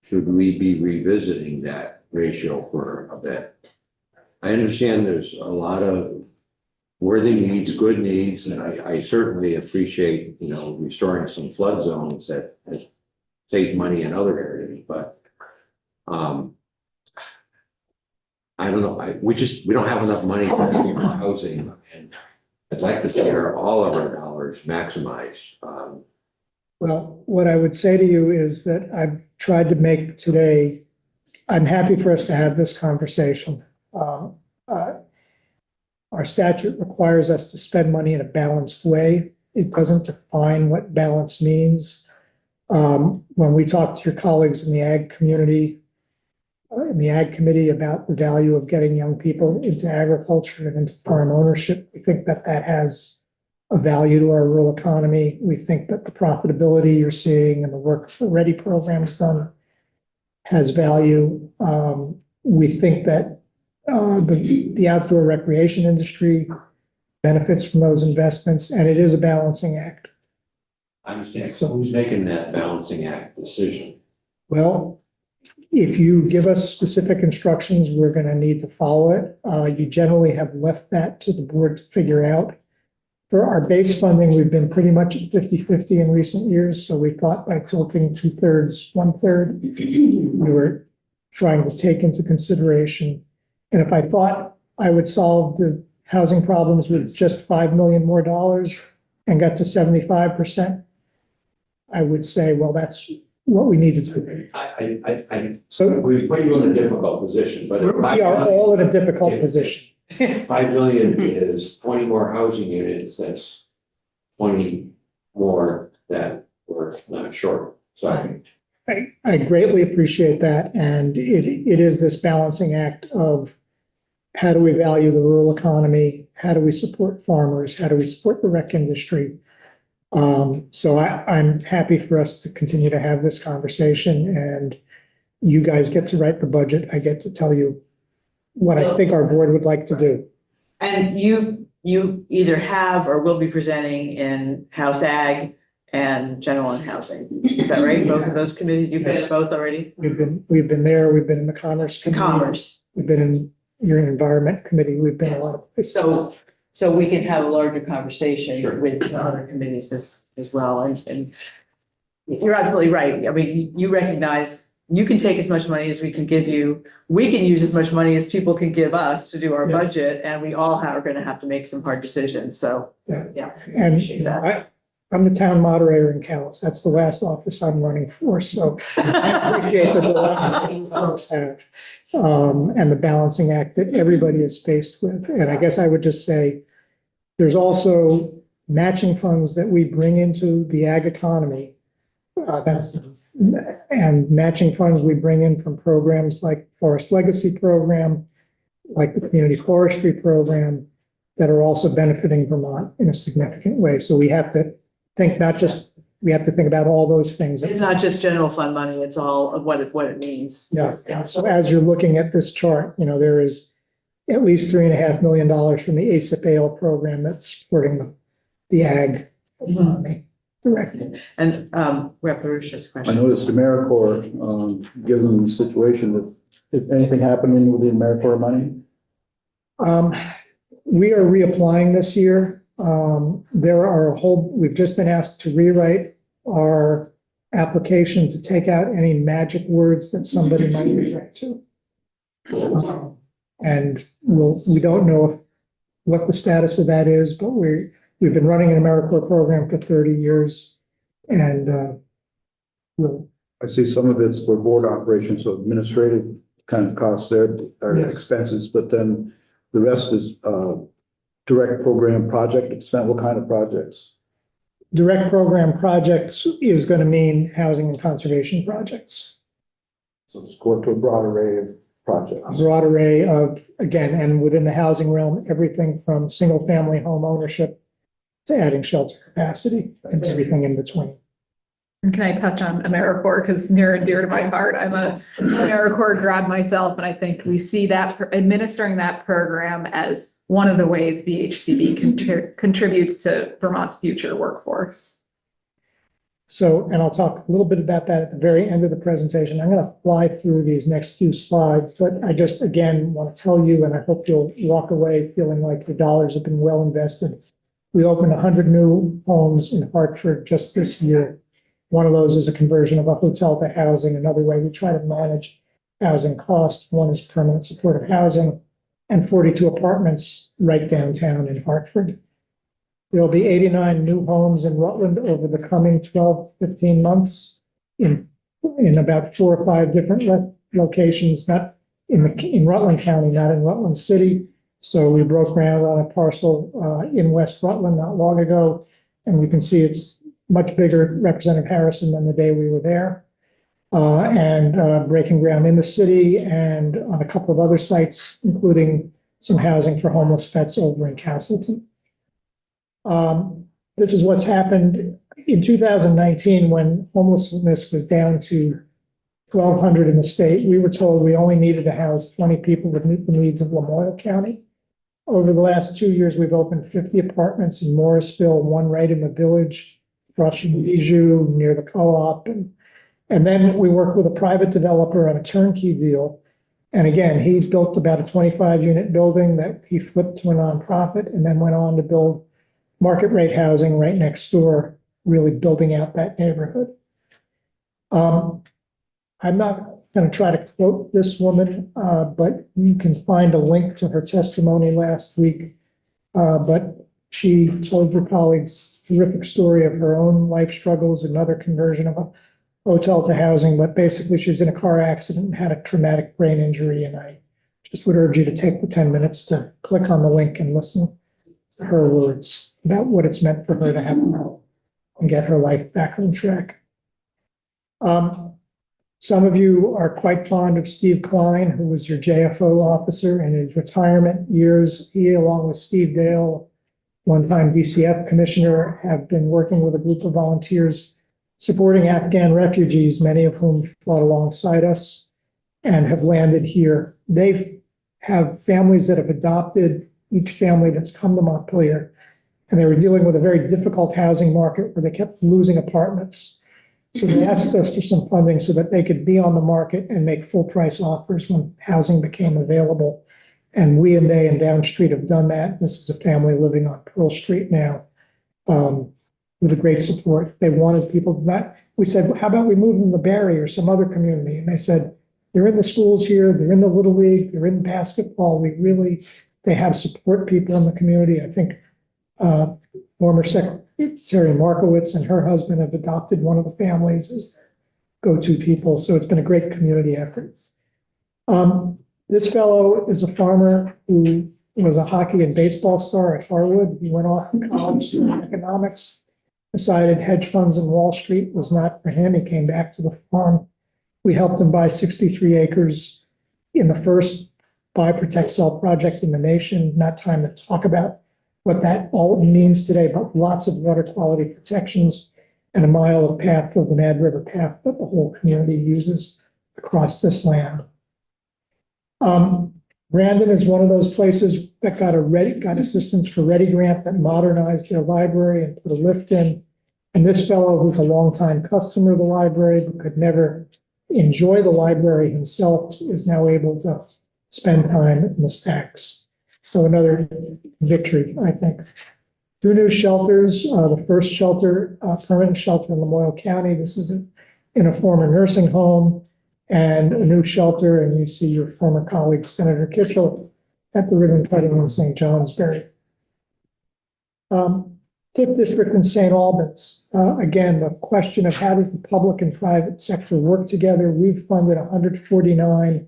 should we be revisiting that ratio for a bit? I understand there's a lot of worthy needs, good needs, and I certainly appreciate, restoring some flood zones that save money in other areas, but I don't know, we don't have enough money for housing, and I'd like to see all of our dollars maximized. Well, what I would say to you is that I've tried to make today, I'm happy for us to have this conversation. Our statute requires us to spend money in a balanced way. It doesn't define what balance means. When we talk to your colleagues in the ag community, in the ag committee about the value of getting young people into agriculture and into farm ownership, we think that that has a value to our rural economy. We think that the profitability you're seeing and the work already programs done has value. We think that the outdoor recreation industry benefits from those investments, and it is a balancing act. I understand. So who's making that balancing act decision? Well, if you give us specific instructions, we're going to need to follow it. You generally have left that to the board to figure out. For our base funding, we've been pretty much at 50-50 in recent years. So we thought by tilting 2/3, 1/3, we were trying to take into consideration. And if I thought I would solve the housing problems with just $5 million more and got to 75%, I would say, well, that's what we need to do. So We put you in a difficult position, but. we are all in a difficult position. 5 million is 20 more housing units, that's 20 more that we're not short, so. I greatly appreciate that. And it is this balancing act of how do we value the rural economy? How do we support farmers? How do we support the rec industry? So I'm happy for us to continue to have this conversation, and you guys get to write the budget. I get to tell you what I think our board would like to do. And you either have or will be presenting in House Ag and General and Housing. Is that right? Both of those committees, you've been at both already? We've been there. We've been in the Commerce In Committee. Commerce. We've been in your Environment Committee. We've been a lot of places. So we can have a larger conversation Sure. with the other committees as well. And you're absolutely right. I mean, you recognize you can take as much money as we can give you. We can use as much money as people can give us to do our Yes. budget, and we all are going to have to make some hard decisions. So, Yeah. yeah. And appreciate that. I'm the town moderator in Calais. That's the last office I'm running for. So I appreciate the dilemma you folks have, and the balancing act that everybody is faced with. And I guess I would just say, there's also matching funds that we bring into the ag economy. That's and matching funds we bring in from programs like Forest Legacy Program, like the Community Forestry Program, that are also benefiting Vermont in a significant way. So we have to think we have to think about all those things. It's not just general fund money, it's all of what it means. Yes. So as you're looking at this chart, there is at least $3.5 million from the ACIP-AL program that's supporting the ag economy directly. And Rep. LaRouche's I question. noticed AmeriCorps, given the situation, if anything happening with the AmeriCorps money, We are reapplying this year. We've just been asked to rewrite our application to take out any magic words that somebody might object to. And we don't know what the status of that is, but we've been running an AmeriCorps program for 30 years. And I see some of it's for board operations, so administrative kind of costs there are Yes. expenses, but then the rest is direct program project expense. What kind of projects? direct program projects is going to mean housing and conservation projects. So it's going to a broad array of A projects. broad array of, again, and within the housing realm, everything from single family home ownership to adding shelter capacity and everything in between. And can I touch on AmeriCorps, because near and dear to my heart, I'm a AmeriCorps grad myself, and I think we see that administering that program as one of the ways VHCB contributes to Vermont's future workforce. So, and I'll talk a little bit about that at the very end of the presentation. I'm going to fly through these next few slides, but I just, again, want to tell you, and I hope you'll walk away feeling like your dollars have been well invested. We opened 100 new homes in Hartford just this year. One of those is a conversion of a hotel to housing. Another way we try to manage housing costs. One is permanent supportive housing, and 42 apartments right downtown in Hartford. There'll be 89 new homes in Rutland over the coming 12, 15 months in about 4 or 5 different locations, not in Rutland County, not in Rutland City. So we broke ground on a parcel in West Rutland not long ago, and we can see it's much bigger, Representative Harrison, than the day we were there. And breaking ground in the city and on a couple of other sites, including some housing for homeless vets over in Castleton. This is what's happened in 2019 when homelessness was down to 1,200 in the state. We were told we only needed to house 20 people to meet the needs of Lamoille County. Over the last 2 years, we've opened 50 apartments in Morrisville, one right in the village, across from Bijou, near the co-op. And then we worked with a private developer on a turnkey deal. And again, he built about a 25-unit building that he flipped to a nonprofit and then went on to build market rate housing right next door, really building out that neighborhood. I'm not going to try to quote this woman, but you can find a link to her testimony last week. But she told her colleagues a terrific story of her own life struggles, another conversion of a hotel to housing, but basically she's in a car accident and had a traumatic brain injury. And I just would urge you to take the 10 minutes to click on the link and listen to her words about what it's meant for her to have help and get her life back on track. Some of you are quite fond of Steve Klein, who was your JFO officer in his retirement years. He, along with Steve Dale, one-time DCF commissioner, have been working with a group of volunteers supporting Afghan refugees, many of whom fought alongside us and have landed here. They have families that have adopted each family that's come to Montpelier, and they were dealing with a very difficult housing market where they kept losing apartments. So they asked us for some funding so that they could be on the market and make full price offers when housing became available. And we and they and Downstreet have done that. This is a family living on Pearl Street now with a great support. They wanted people that we said, how about we move them to Barry or some other community? And they said, they're in the schools here, they're in the Little League, they're in basketball. They have support people in the community. I think former Secretary Markowitz and her husband have adopted one of the families as go-to people. So it's been a great community effort. This fellow is a farmer who was a hockey and baseball star at Harwood. He went off to college studying economics, decided hedge funds in Wall Street was not for him. He came back to the farm. We helped him buy 63 acres in the first buy, protect, sell project in the nation. Not time to talk about what that all means today, but lots of water quality protections and a mile of path of the Mad River Path that the whole community uses across this land. Brandon is one of those places that got assistance for Ready Grant that modernized their library and put a lift in. And this fellow, who's a longtime customer of the library, but could never enjoy the library himself, is now able to spend time in the stacks. So another victory, I think. 2 new shelters, the first shelter, permanent shelter in Lamoille County. This is in a former nursing home, and a new shelter, and you see your former colleague, Senator Kitchell, at the ribbon cutting in St. Johnsbury. TIF district in St. Albans. Again, the question of how does the public and private sector work together? We've funded 149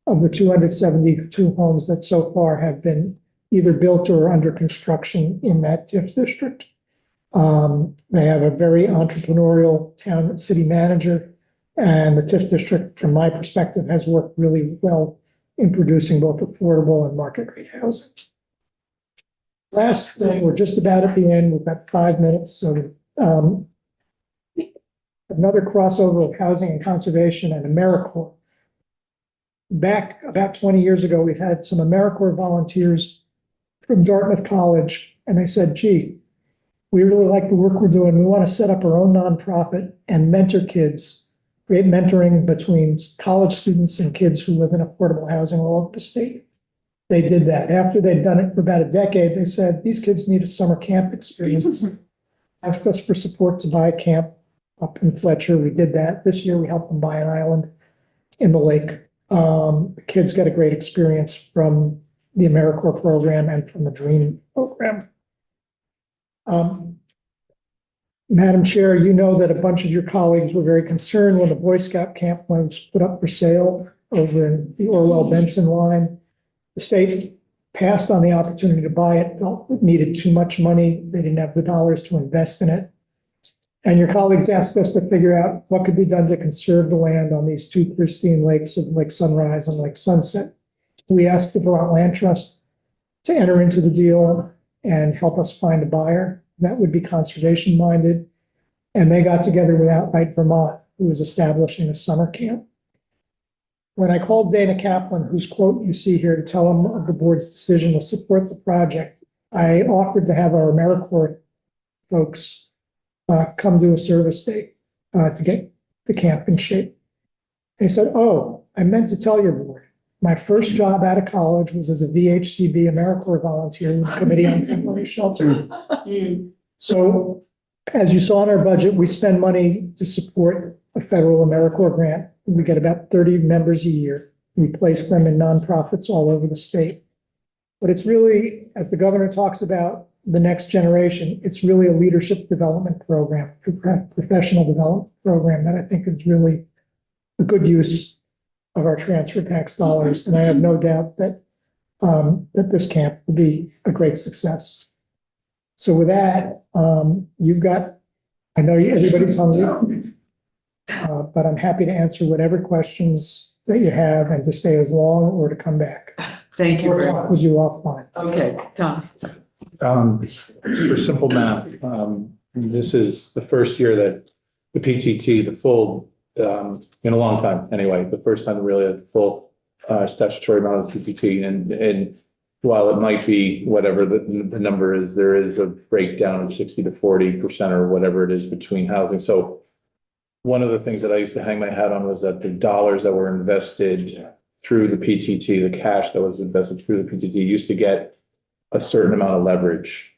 of the 272 homes that so far have been either built or under construction in that TIF district. They have a very entrepreneurial town city manager, and the TIF district, from my perspective, has worked really well in producing both affordable and market rate housing. Last thing, we're just about at the end. We've got 5 minutes. So another crossover of housing and conservation and AmeriCorps. Back about 20 years ago, we've had some AmeriCorps volunteers from Dartmouth College, and they said, gee, we really like the work we're doing. We want to set up our own nonprofit and mentor kids, create mentoring between college students and kids who live in affordable housing all over the state. They did that. After they'd done it for about a decade, they said, these kids need a summer camp experience. Asked us for support to buy a camp up in Fletcher. We did that. This year, we helped them buy an island in the lake. The kids got a great experience from the AmeriCorps program and from the DREAM program. Madam Chair, you know that a bunch of your colleagues were very concerned when the Boy Scout camp was put up for sale over in the Orwell-Benson line. The state passed on the opportunity to buy it, felt it needed too much money. They didn't have the dollars to invest in it. And your colleagues asked us to figure out what could be done to conserve the land on these 2 pristine lakes of Lake Sunrise and Lake Sunset. We asked the Vermont Land Trust to enter into the deal and help us find a buyer that would be conservation minded. And they got together with Outright Vermont, who was establishing a summer camp. When I called Dana Kaplan, whose quote you see here, to tell him of the board's decision to support the project, I offered to have our AmeriCorps folks come to a service day to get the camp in shape. They said, oh, I meant to tell your board, my first job out of college was as a VHCB AmeriCorps volunteer in the Committee on Temporary Shelter. So as you saw in our budget, we spend money to support a federal AmeriCorps grant. We get about 30 members a year. We place them in nonprofits all over the state. But it's really, as the governor talks about the next generation, it's really a leadership development program, professional development program that I think is really a good use of our transfer tax dollars. And I have no doubt that that this camp will be a great success. So with that, you've got, I know everybody's hungry, but I'm happy to answer whatever questions that you have and to stay as long or to come back. Thank you Or very talk much. with you offline. Okay, Tom. For simple math, this is the first year that the PTT, the full, in a long time anyway, the first time really had the full statutory amount of PTT. And while it might be whatever the number is, there is a breakdown of 60 to 40% or whatever it is between housing. So one of the things that I used to hang my hat on was that the dollars that were invested through the PTT, the cash that was invested through the PTT used to get a certain amount of leverage.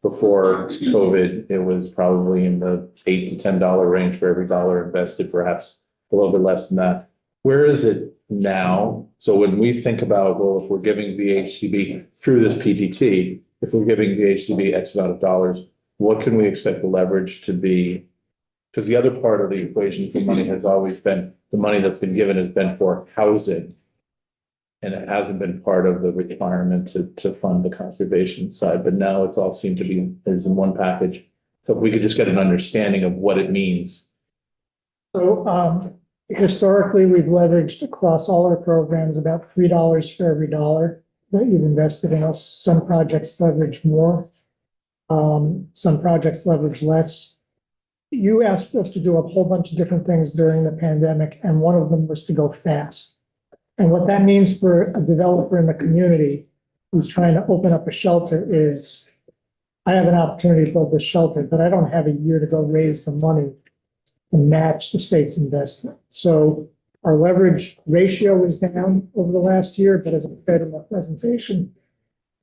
Before COVID, it was probably in the $8 to $10 range for every dollar invested, perhaps a little bit less than that. Where is it now? So when we think about, well, if we're giving VHCB through this PTT, if we're giving VHCB X amount of dollars, what can we expect the leverage to be? Because the other part of the equation for money has always been, the money that's been given has been for housing. And it hasn't been part of the requirement to fund the conservation side, but now it's all seemed to be is in one package. So if we could just get an understanding of what it means. So, historically, we've leveraged across all our programs about $3 for every dollar that you've invested in us. Some projects leverage more. Some projects leverage less. You asked us to do a whole bunch of different things during the pandemic, and one of them was to go fast. And what that means for a developer in the community who's trying to open up a shelter is, I have an opportunity to build this shelter, but I don't have a year to go raise the money to match the state's investment. So our leverage ratio is down over the last year, but as I said in my presentation,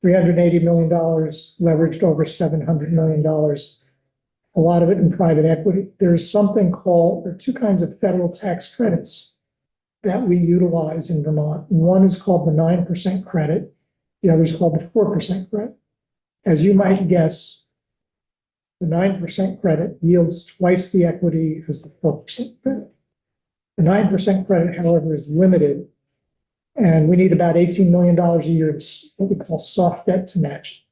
$380 million leveraged over $700 million, a lot of it in private equity. There are two kinds of federal tax credits that we utilize in Vermont. One is called the 9% credit. The other is called the 4% credit. As you might guess, the 9% credit yields twice the equity as the 4% credit. The 9% credit, however, is limited, and we need about $18 million a year of what we call soft debt to match.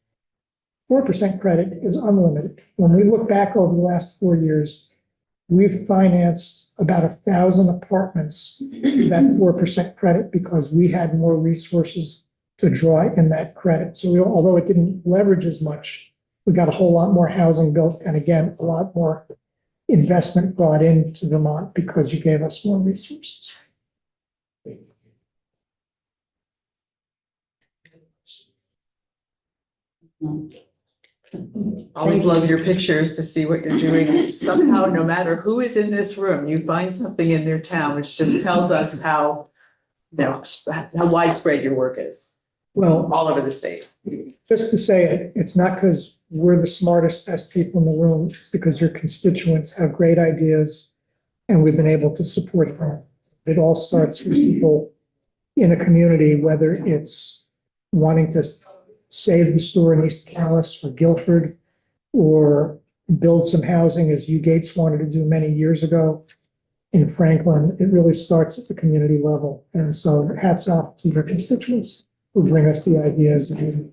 4% credit is unlimited. When we look back over the last 4 years, we've financed about 1,000 apartments with that 4% credit because we had more resources to draw in that credit. So although it didn't leverage as much, we got a whole lot more housing built, and again, a lot more investment brought into Vermont because you gave us more resources. Always love your pictures to see what you're doing. Somehow, no matter who is in this room, you find something in their town, which just tells us how widespread your work is Well, all over the state. just to say it, it's not because we're the smartest, best people in the room. It's because your constituents have great ideas and we've been able to support them. It all starts with people in a community, whether it's wanting to save the store in East Calais or Guilford, or build some housing as you Gates wanted to do many years ago in Franklin. It really starts at the community level. And so hats off to your constituents who bring us the ideas and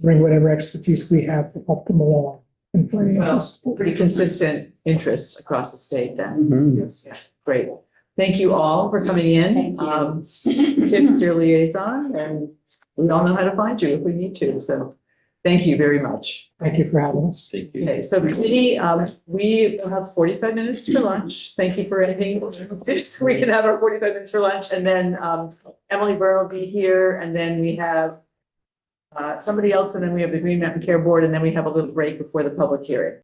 bring whatever expertise we have to help them along. And Pretty consistent interests across the state then. Yes. Yeah, great. Thank you all for coming in. Tip's your liaison, and we all know how to find you if we need to. So thank you very much. Thank you for having us. Thank you. Okay, so committee, we will have 45 minutes for lunch. Thank you for anything. We can have our 45 minutes for lunch, and then Emily Byrne will be here, and then we have somebody else, and then we have the Green Mountain Care Board, and then we have a little break before the public hearing.